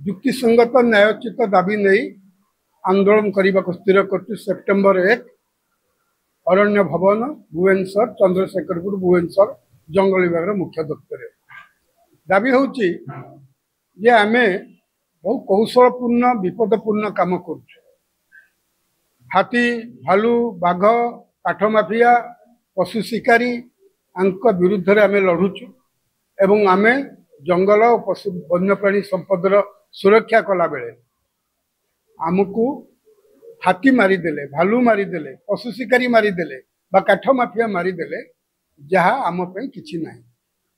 युक्तिसंगत न्यायोचित दाबी नहीं आंदोलन करने को स्थिर कर सेप्टेम्बर 1 अरण्य भवन भुवनेश्वर चंद्रशेखरपुर भुवनेश्वर जंगल विभाग मुख्य दफ्तर दाबी हूँ जे आम बहु कौशलपूर्ण विपदपूर्ण काम कर हाथी भालू बाघ काठ माफिया पशु शिकारी विरुद्ध आम लड़ुचु एवं आम जंगल और पशु वन्यप्राणी संपदर सुरक्षा कला बेले आमको हाथी मारिदेले भालू मारिदेले पशु शिकारी मारिदेले काठ माफिया मारिदेले जहाँ आम किसी ना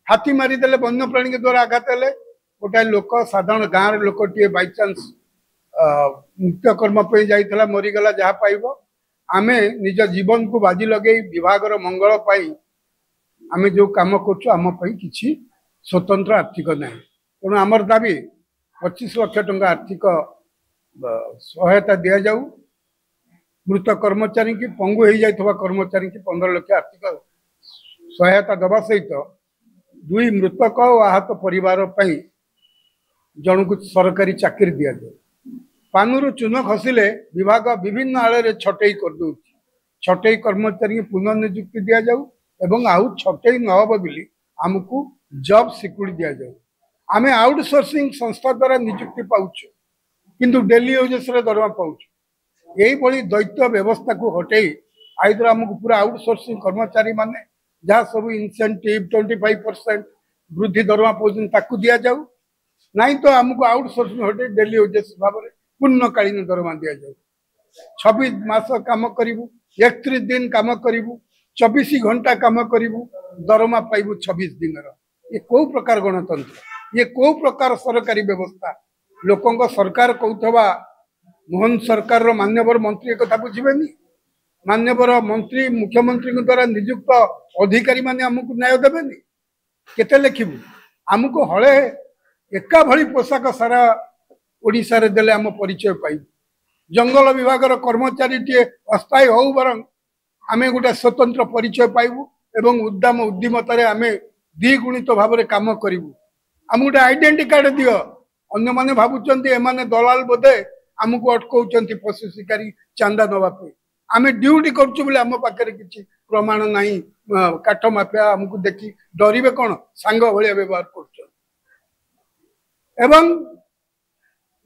हाथी मारिदेले वन्यप्राणी के द्वारा आघात हेले गोटाए लोक साधारण गाँव लोक टे बाईचान्स नित्यकर्म जाइला मरीगला जहाँ पाइब आमे निज जीवन को बाजी लगे विभागर मंगल आम जो कम कर किसी स्वतंत्र आर्थिक ना तेणु आमर दाबी 25 लाख टंका आर्थिक सहायता दि जाऊ मृत कर्मचारी की पंगु हो जाइए कर्मचारी की 15 लाख आर्थिक सहायता दबा सहित 2 मृतक और आहत परिवार जन को सरकारी चाकरी दि जाए पानुरु चून खसिले विभाग विभिन्न आड़े छटई कर छटई कर्मचारी पुनर्निजुक्ति दि जाऊ एवं आउ छटई नहब बोली आमको जॉब सिक्योरिटी दि जाऊ आम आउटसोर्सिंग संस्था द्वारा निजुक्ति पाउछु किंतु डेली यूजेस दरमा पाउछु यही दैत्य व्यवस्था को हटई आईदर आमको पूरा आउटसोर्सिंग कर्मचारी माने जहाँ सब इंसेंटिव 25% वृद्धि दरमा पाँच दि जाऊ नहीं तो आमको आउटसोर्सिंग हटे डेली यूजेस भाव में पूर्णकालीन दरमा दि जाऊ 26 मास काम करू 31 दिन काम करू 24 घंटा काम करू दरमा पाइबू 26 दिन ये कौ प्रकार गणतंत्र ये कौ प्रकार सरकारी व्यवस्था लोकों सरकार कहूथवा मोहन सरकार रो मान्यवर मंत्री एक बुझेनि मान्यवर मंत्री मुख्यमंत्री द्वारा नियुक्त अधिकारी माने आमको न्याय देवेनि केते लिखिबू आमको हले एका भली पोशाक सारा ओडिशा रे देले आम परिचय पाइबू जंगल विभाग कर्मचारी टे अस्थायी हो बरं आम गोटे स्वतंत्र परिचय पाइबू एवं उद्यम उद्यमतार आम द्विगुणित भाव में कम करूँ आम गोटे आइडेंटी कार्ड दियो अन्य माने भावुंट एमाने दलाल बोधे आमको अटकाउं पशु शिकारी चांदा नवापी आम ड्यूटी करुँ आम पाखे किसी प्रमाण ना काठ माफिया आमको देखी डरवे कौन सांग भाया व्यवहार कर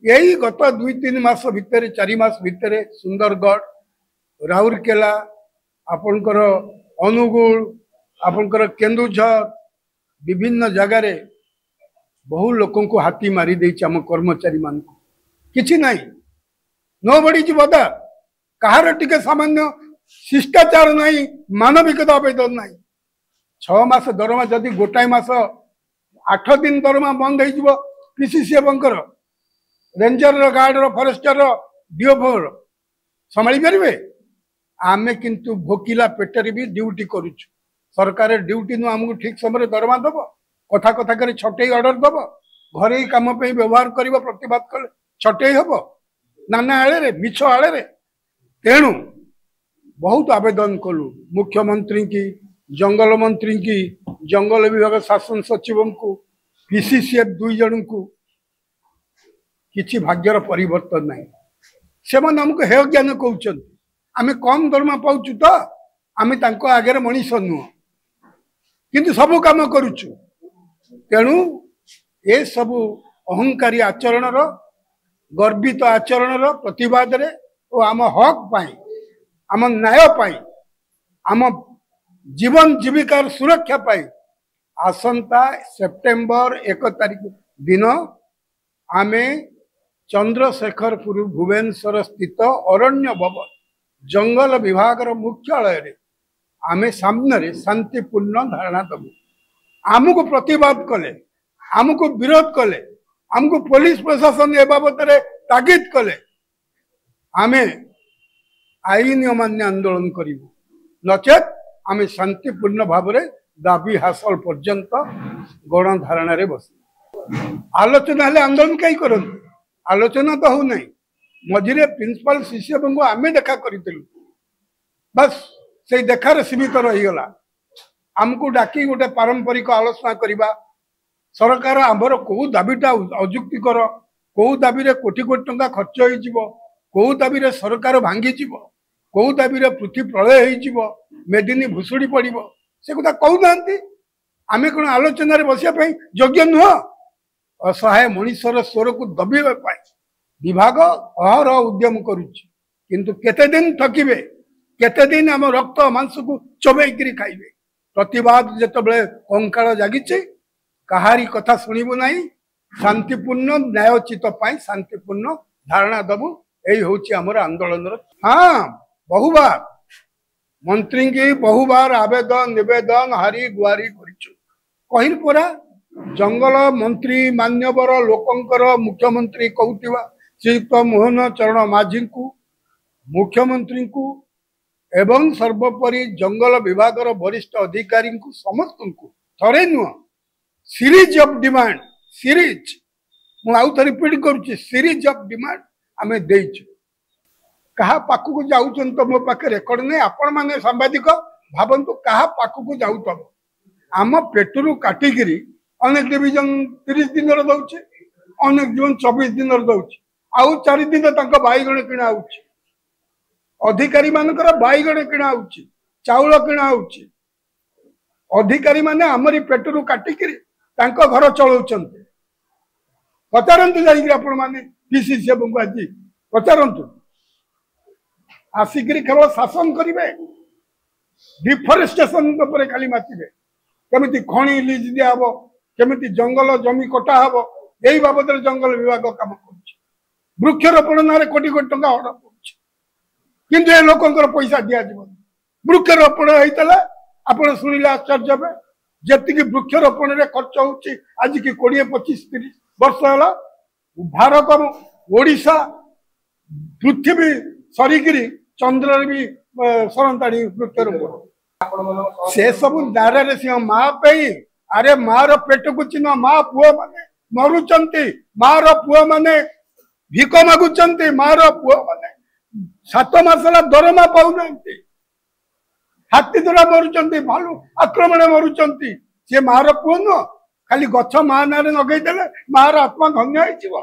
यही गत 2-3 मास भितर 4 मास भितर सुंदरगढ़ राउरकेला आपणकर अनुगुल आपणकर केन्दुझर विभिन्न जगार बहु लोकों को हाथी मारी देछि आम कर्मचारी मान किछि नाही नो बड़ी बदा कहार टिके सामान्य शिष्टाचार नहीं मानविकता आवेदन नहीं 6 मास दरमा जदि गोटाए मास 8 दिन दरमा बंद हो PCC ranger guard forester DO संभाली पारे आमे किंतु भोकिला पेटर भी ड्यूटी करुचु सरकार ड्यूटी नु आमको ठीक समय दरमा दब कथा कथा कर छटई ऑर्डर दब घरे काम पे व्यवहार कर प्रतिवाद कले छटई हम नाना आड़े मिछ आड़े तेणु बहुत आवेदन कलु मुख्यमंत्री की जंगल मंत्री की जंगल विभाग शासन सचिव को पीसीसीएफ 2 जन को किसी भाग्यर परिवर्तन नहीं से आमको हेय ज्ञान कहते आम कम दरमा पाचु तो आम आगे मनीष नुह किंतु सबू कम करुचु तेणु ये सबू अहंकारी आचरण गर्वित आचरण प्रतिवाद रे और आम हक पाई आम न्याय पाई आम जीवन जीविकार सुरक्षा पाई आसंता सेप्टेम्बर 1 तारिख दिन आमे चंद्रशेखरपुर भुवनेश्वर स्थित अरण्य भवन जंगल विभाग मुख्यालय आमे सामने शांतिपूर्ण धारणा दबू आमको प्रतिवाद कले आमको विरोध कले आमको पुलिस प्रशासन ए बाबद तागिद कले आमे आईन अमान्य आंदोलन करूँ नचेत आमे शांतिपूर्ण भाव में दाबी हासिल पर्यंत गणधारणा बस आलोचना हेले आंदोलन कहीं करते आलोचना तो हो नहीं मझे प्रिंसिपल शिष्य को आमे देखा करूँ बस से देखार सीमित रहीगला आमको डाकी गोटे पारंपरिक आलोचना करवा सरकार आमर कौ दाबीटा अजुक्तिकर कोउ दाबी रे कोटी कोटी टंका खर्च होई जीवो कोउ दाबी रे सरकार भांगी जीवो कोउ दाबी रे पृथ्वी प्रलय होई जीवो मेदिनी भुसुड़ी पड़िबो से कथा कहू नांती आमे कोन आलोचना रे बसिया पई योग्य नुह असहाय मनुष्यर स्वर को दबेबा पाई विभाग अहर उद्यम करुछि किंतु केते दिन थकिबे केते दिन हम रक्त मांस को चबेइकरी खाइबे प्रतिवाद जेतबेले कंकाळ जागिछि कहारी कथा सुनिबो नाही शांतिपूर्ण न्यायोचित पाई शांतिपूर्ण धारणा दबु एई होछि हमर आंदोलन हाँ बहुबार मंत्री की बहुबार आवेदन निवेदन हारी गुहारी करिछु कहिल परा जंगल मंत्री मान्यवर लोकंकर मुख्यमंत्री कहूथिबा श्रीयुक्त मोहन चरण माझी को मुख्यमंत्री को एवं सर्वोपरि जंगल विभाग वरिष्ठ अधिकारी को समस्त को थरे नुह सीरीज ऑफ डिमांड सीरीज मुझे रिपीट करुच्ची सीरीज ऑफ डिमांड आमे देइछु कहा पाखु जाऊन तो मो पाखे रेकर्ड नहीं आपण माने सांबादिक भावंतु कहा पाखु जाऊ तब आम पेटरू काटिकी अनेक डिविजन 30 दिन दौचे अनेक डिविजन 24 दिन दौचे आउ 4 दिन तक बैगण किणा होउची अधिकारी मानकर बैगण किणा होउची चाउल किणा होउची अधिकारी माने हमरी पेटरू काटिकी तांको घर चलाउछन्ते पचारंतु जाइकरी आपण माने पीसीसी बंगु आज पचारंतु आसिकरी केवल शासन करेंगे डिफरेस्टेशन पर खाली मातिबे केमिति खणी लीज दिया हबो केमिति जंगल जमी कटा हबो एई बाबद जंगल विभाग काम करुछि वृक्षरोपण नारे कोटी कोटी टंका ऑर्डर करुछि किंतु ए लोकंकर पैसा दिया जीवन वृक्षरोपण हेतला आपण सुनिले आश्चर्य हेबे जेतिकी वृक्षरोपण रे खर्च होछि आज की 20 25 30 वर्ष होला भारत ओडिशा पृथ्वी सरिगिरी चंद्र भी सरंताणी वृक्षरोपण से सब नारे सिंह माँ पे अरे मार पेट को चिन्ह माँ पुओ माने मरुचंती मार पुओ माने भिक मागुचंती मार पुओ माने 7 मासला दरमा पाउना हाथी द्वारा मरुचंती भालू आक्रमण मरुचंती से मार पुओ न खाली गछ माँ नारे नगई देले मार आत्मा धन्य होइजिवो